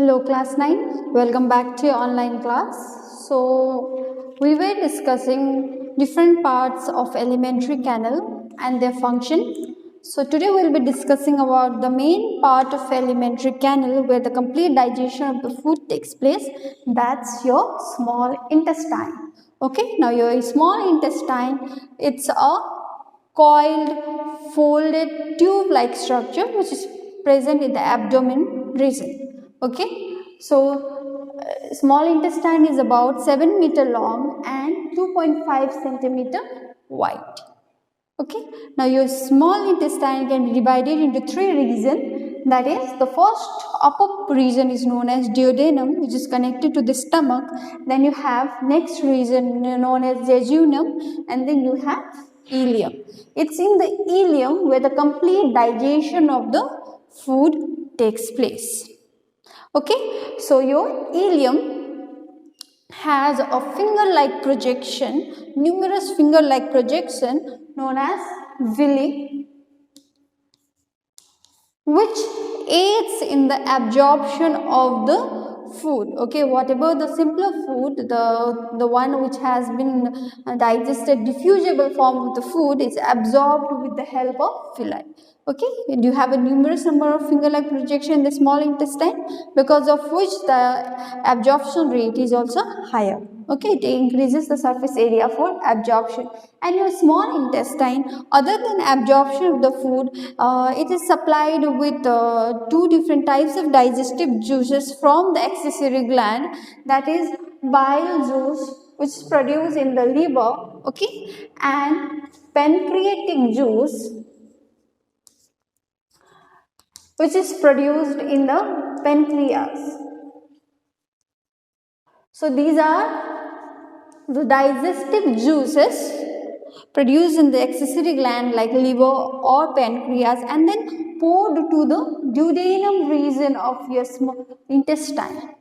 Hello class 9, welcome back to your online class. So we were discussing different parts of alimentary canal and their function. So today we'll be discussing about the main part of alimentary canal where the complete digestion of the food takes place. That's your small intestine. Okay, now your small intestine, it's a coiled, folded, tube-like structure which is present in the abdomen region. Okay, so small intestine is about 7 meter long and 2.5 centimeter wide. Okay, now your small intestine can be divided into three regions. That is, the first upper region is known as duodenum, which is connected to the stomach. Then you have next region known as jejunum, and then you have ileum. It's in the ileum where the complete digestion of the food takes place. Okay, so your ileum has a finger-like projection, numerous finger-like projection known as villi, which aids in the absorption of the food. Okay, whatever the simpler food, the one which has been digested, diffusible form of the food is absorbed with the help of villi. Okay, and you have a numerous number of finger-like projection in the small intestine, because of which the absorption rate is also higher. Okay, it increases the surface area for absorption. And your small intestine, other than absorption of the food, it is supplied with two different types of digestive juices from the accessory gland, that is bile juice, which is produced in the liver, okay, and pancreatic juice, which is produced in the pancreas. So these are the digestive juices produced in the accessory gland like liver or pancreas and then poured to the duodenum region of your small intestine.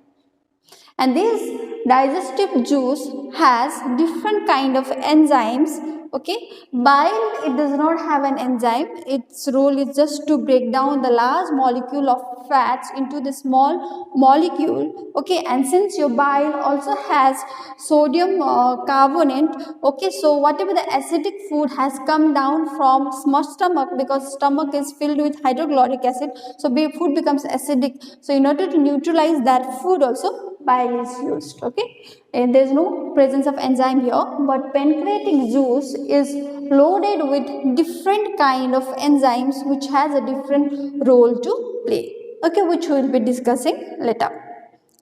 And this digestive juice has different kind of enzymes. Okay, bile, it does not have an enzyme. Its role is just to break down the large molecule of fats into the small molecule. Okay, and since your bile also has sodium carbonate, okay, so whatever the acidic food has come down from stomach, because stomach is filled with hydrochloric acid, so food becomes acidic. So in order to neutralize that food also, bile is used. Okay, and there is no presence of enzyme here, but pancreatic juice is loaded with different kind of enzymes which has a different role to play. Okay, which we will be discussing later.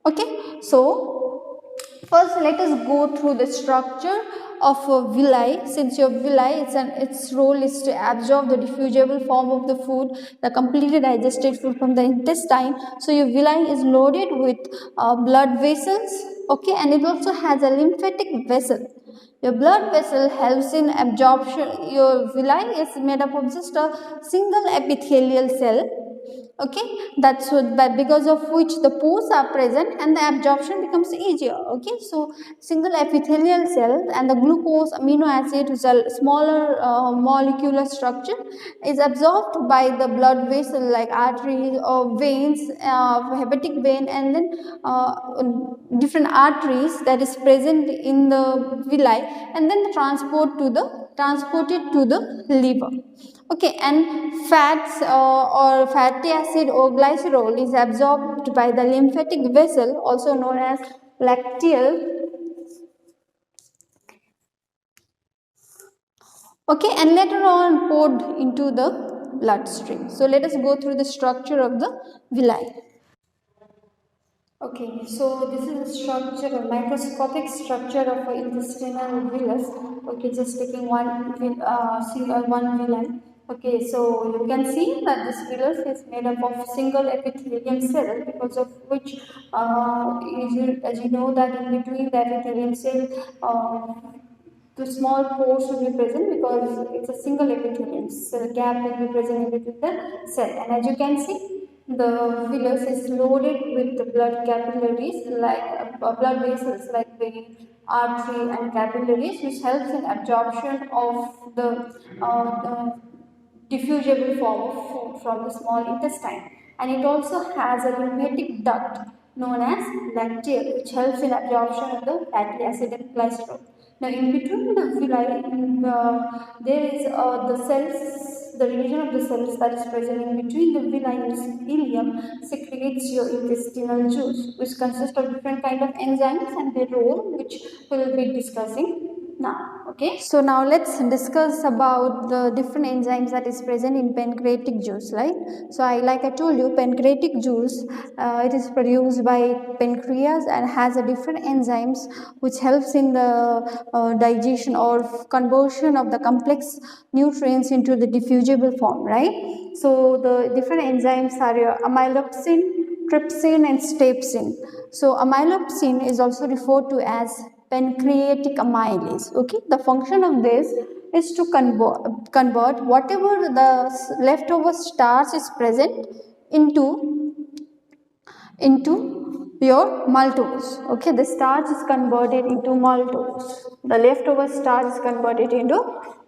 Okay, so first let us go through the structure of a villi. Since your villi, its role is to absorb the diffusible form of the food, the completely digested food from the intestine. So your villi is loaded with blood vessels, okay, and it also has a lymphatic vessel. Your blood vessel helps in absorption. Your villi is made up of just a single epithelial cell. Okay, that's what, but because of which the pores are present and the absorption becomes easier. Okay, so single epithelial cell and the glucose amino acid, which is a smaller molecular structure, is absorbed by the blood vessel like arteries or veins, hepatic vein, and then different arteries that is present in the villi, and then transported to the liver. Okay, and fats or fatty acid or glycerol is absorbed by the lymphatic vessel, also known as lacteal. Okay, and later on poured into the bloodstream. So let us go through the structure of the villi. Okay, so this is the structure, a microscopic structure of an intestinal villus. Okay, just taking one villi. Okay, so you can see that this villus is made up of single epithelium cell, because of which, as you know, that in between the epithelium cell, the small pores will be present because it's a single epithelium. So the gap will be present in between the cell, and as you can see, the villus is loaded with the blood capillaries like blood vessels like vein, artery, and capillaries, which helps in absorption of the diffusible form of food from the small intestine. And it also has a lymphatic duct, known as lacteal, which helps in absorption of the fatty acid and cholesterol. Now, in between the villi, there is the cells, the region of the cells that is present in between the villi and ileum secretes your intestinal juice, which consists of different kind of enzymes and their role, which we will be discussing now. Okay, so now let's discuss about the different enzymes that is present in pancreatic juice, right? So like I told you, pancreatic juice, it is produced by pancreas and has a different enzymes which helps in the digestion or conversion of the complex nutrients into the diffusible form, right? So the different enzymes are your amylopsin, trypsin and stepsin. So amylopsin is also referred to as pancreatic amylase. Okay, the function of this is to convert whatever the leftover starch is present into your maltose. Okay, the starch is converted into maltose. The leftover starch is converted into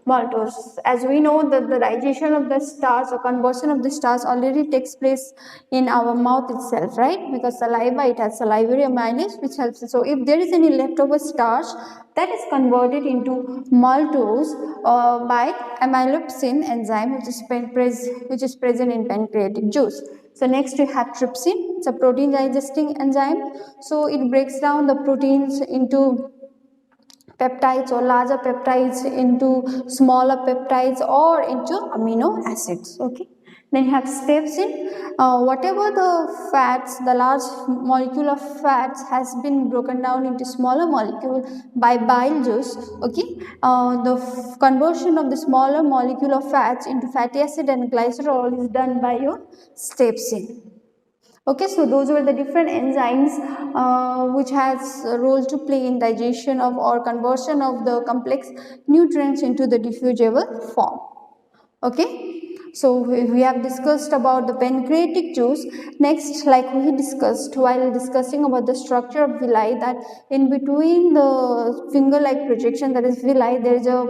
maltose. As we know that the digestion of the starch or conversion of the starch already takes place in our mouth itself, right? Because saliva, it has salivary amylase which helps. So if there is any leftover starch, that is converted into maltose by amylopsin enzyme which is present in pancreatic juice. So next we have trypsin. It's a protein digesting enzyme. So it breaks down the proteins into peptides or larger peptides into smaller peptides or into amino acids. Okay. Then you have stepsin. Whatever the fats, the large molecule of fats has been broken down into smaller molecule by bile juice. Okay, the conversion of the smaller molecule of fats into fatty acid and glycerol is done by your stepsin. Okay, so those were the different enzymes which has a role to play in digestion of or conversion of the complex nutrients into the diffusible form. Okay, so we have discussed about the pancreatic juice. Next, like we discussed while discussing about the structure of villi, that in between the finger-like projection, that is villi, there is a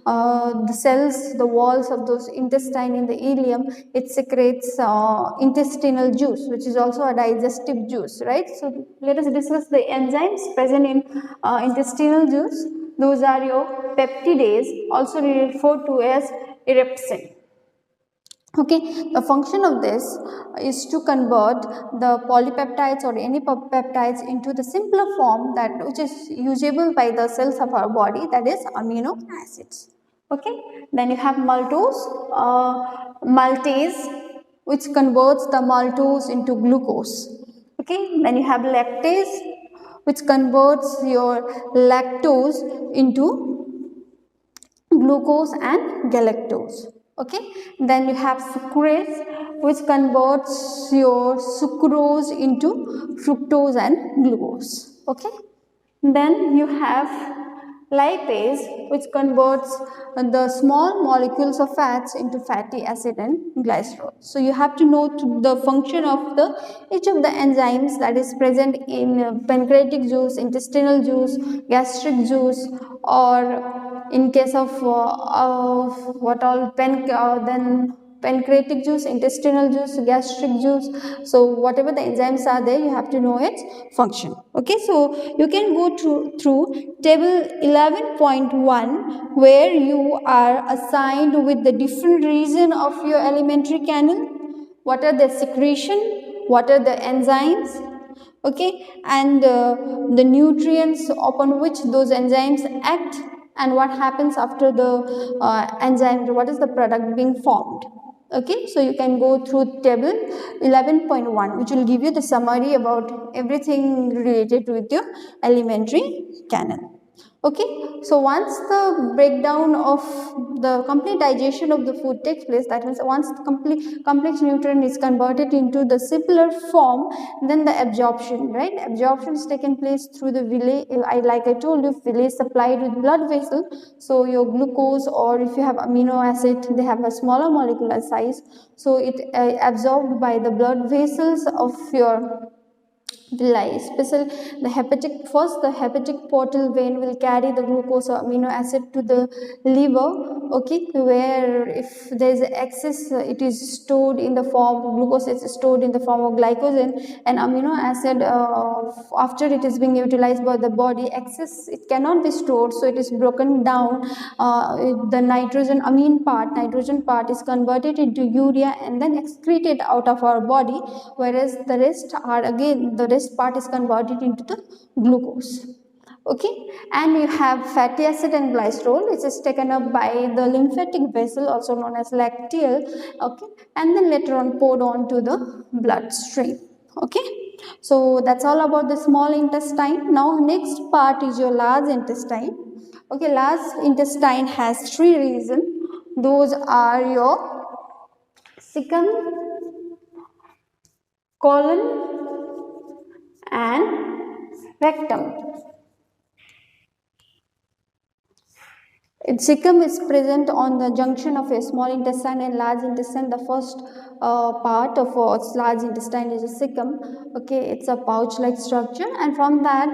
the cells, the walls of those intestine in the ileum. It secretes intestinal juice, which is also a digestive juice, right? So let us discuss the enzymes present in intestinal juice. Those are your peptidase, also referred to as erepsin. Okay, the function of this is to convert the polypeptides or any peptides into the simpler form that which is usable by the cells of our body, that is amino acids. Okay, then you have maltose, maltase, which converts the maltose into glucose. Okay, then you have lactase, which converts your lactose into glucose and galactose. Okay, then you have sucrase, which converts your sucrose into fructose and glucose. Okay, then you have lipase, which converts the small molecules of fats into fatty acid and glycerol. So you have to know the function of each of the enzymes that is present in pancreatic juice, intestinal juice, gastric juice, or in case of what all then pancreatic juice, intestinal juice, gastric juice. So whatever the enzymes are there, you have to know its function. Okay, so you can go through table 11.1 where you are assigned with the different region of your alimentary canal. What are the secretion, what are the enzymes, okay, and the nutrients upon which those enzymes act, and what happens after the enzyme, what is the product being formed. Okay, so you can go through table 11.1 which will give you the summary about everything related with your alimentary canal. Okay, so once the breakdown of the complete digestion of the food takes place, that means once the complex nutrient is converted into the simpler form, then the absorption, right? Absorption is taken place through the villi. Like I told you, villi is supplied with blood vessel. So your glucose, or if you have amino acid, they have a smaller molecular size. So it absorbed by the blood vessels of your villi, especially the hepatic portal vein will carry the glucose or amino acid to the liver, okay, where if there is excess, it is stored in the form, glucose is stored in the form of glycogen, and amino acid, after it is being utilized by the body, excess, it cannot be stored, so it is broken down. The nitrogen part is converted into urea and then excreted out of our body, whereas the rest part is converted into the glucose, okay. And you have fatty acid and glycerol, which is taken up by the lymphatic vessel, also known as lacteal, okay, and then later on poured on to the bloodstream, okay. So that's all about the small intestine. Now next part is your large intestine, okay. Large intestine has 3 regions. Those are your cecum, colon, and rectum. Its cecum is present on the junction of a small intestine and large intestine. The first part of large intestine is a cecum, okay. It's a pouch-like structure, and from that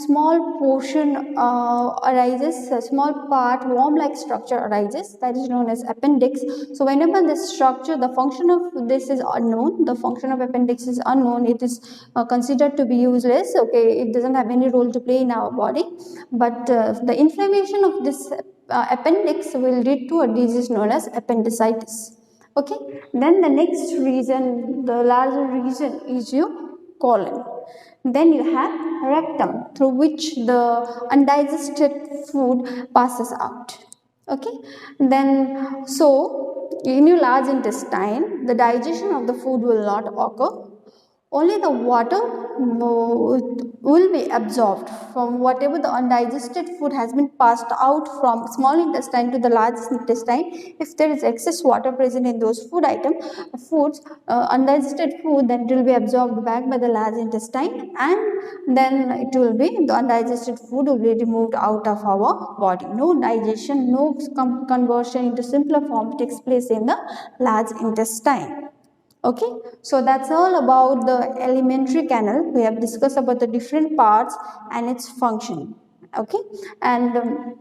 small portion arises, a small part, worm-like structure arises, that is known as appendix. So whenever this structure, the function of this is unknown, the function of appendix is unknown, it is considered to be useless, okay. It doesn't have any role to play in our body, but the inflammation of this appendix will lead to a disease known as appendicitis, okay. Then the next region, the larger region, is your colon. Then you have rectum, through which the undigested food passes out, okay. Then so in your large intestine, the digestion of the food will not occur. Only the water will be absorbed from whatever the undigested food has been passed out from small intestine to the large intestine. If there is excess water present in those foods, undigested food, then it will be absorbed back by the large intestine, and then it will be, the undigested food will be removed out of our body. No digestion, no conversion into simpler form takes place in the large intestine. Okay, so that's all about the alimentary canal. We have discussed about the different parts and its function, okay, and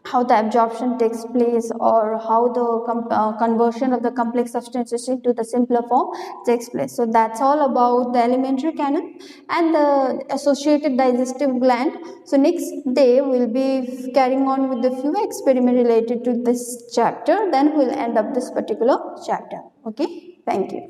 how the absorption takes place, or how the conversion of the complex substances into the simpler form takes place. So that's all about the alimentary canal and the associated digestive gland. So next day we'll be carrying on with the few experiments related to this chapter, then we'll end up this particular chapter, okay. Thank you.